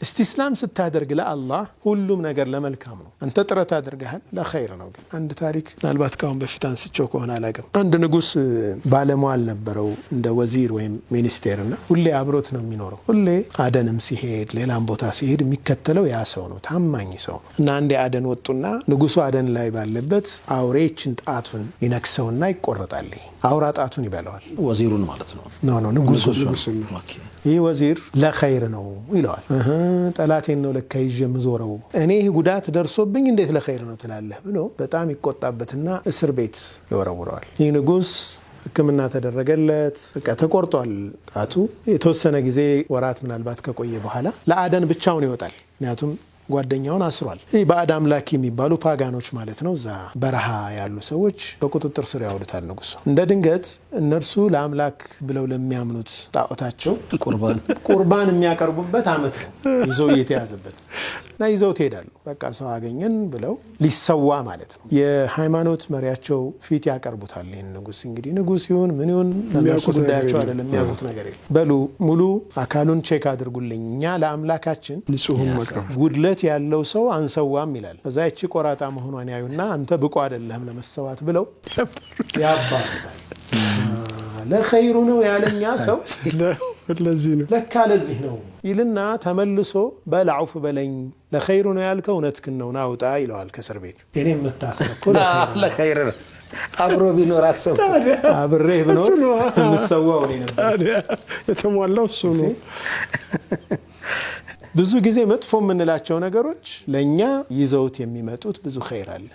استسلام ستادرق لا الله ሁሉም ነገር ለመልካም ነው አንተ ጥረት አድርገሃል ለኸይር ነው ግን አንድ ታሪክ ምናልባት ካሁን በፊት አንስቼው ከሆነ አላውቅም አንድ ንጉስ ባለሟል ነበረው እንደ ወዚር ወይም ሚኒስቴርና ሁሌ አብሮት ነው የሚኖረው ሁሌ አደንም ሲሄድ ሌላም ቦታ ሲሄድ የሚከተለው ያ ሰው ነው ታማኝ ሰው እና አንዴ አደን ወጡና ንጉሱ አደን ላይ ባለበት አውሬችን ጣቱን ይነክሰውና ይቆረጣል አውራ ጣቱን ይበላዋል ወዚሩን ማለት ነው ኖ ንጉሱ ይህ ወዚር ለኸይር ነው ይለዋል ጠላቴን ነው ለካ ይዤ ምዞረው እኔ ጉዳት ደርሶብኝ እንዴት ለኸይር ነው ትላለህ ብሎ በጣም ይቆጣበትና እስር ቤት ይወረውረዋል ይህ ንጉስ ሕክምና ተደረገለት በቃ ተቆርጧል ጣቱ የተወሰነ ጊዜ ወራት ምናልባት ከቆየ በኋላ ለአደን ብቻውን ይወጣል ምክንያቱም ጓደኛውን አስሯል ይህ ባዕድ አምላክ የሚባሉ ፓጋኖች ማለት ነው እዛ በረሃ ያሉ ሰዎች በቁጥጥር ስር ያውሉታል ንጉሱ እንደ ድንገት እነርሱ ለአምላክ ብለው ለሚያምኑት ጣዖታቸው ቁርባን የሚያቀርቡበት አመት ይዘው እየተያዘበት እና ይዘው ትሄዳሉ በቃ ሰው አገኘን ብለው ሊሰዋ ማለት ነው የሃይማኖት መሪያቸው ፊት ያቀርቡታል ይህን ንጉስ እንግዲህ ንጉስ ይሁን ምን ይሁን ለነሱ ጉዳያቸው አይደለም የሚያውቁት ነገር የለም በሉ ሙሉ አካሉን ቼክ አድርጉልኝ እኛ ለአምላካችን ንጹህ መቅረብ ጉድለት ያለው ሰው አንሰዋም ይላል በዛ እቺ ቆራጣ መሆኗን ያዩና አንተ ብቁ አይደለም ለመሰዋት ብለው ያባሩታል ለኸይሩ ነው ያለኛ ሰው ለዚህ ነው ለካ ለዚህ ነው ይልና ተመልሶ በላውፍ በለኝ ለኸይሩ ነው ያልከው እውነትክን ነው ናውጣ ይለዋል ከእስር ቤት እኔም መታሰብኩ ለኸይር ነው አብሮ ቢኖር አሰብ አብሬ ብኖር እንሰዋው እኔ ነበር የተሟላው እሱ ነው ብዙ ጊዜ መጥፎ የምንላቸው ነገሮች ለኛ ይዘውት የሚመጡት ብዙ ኸይር አለ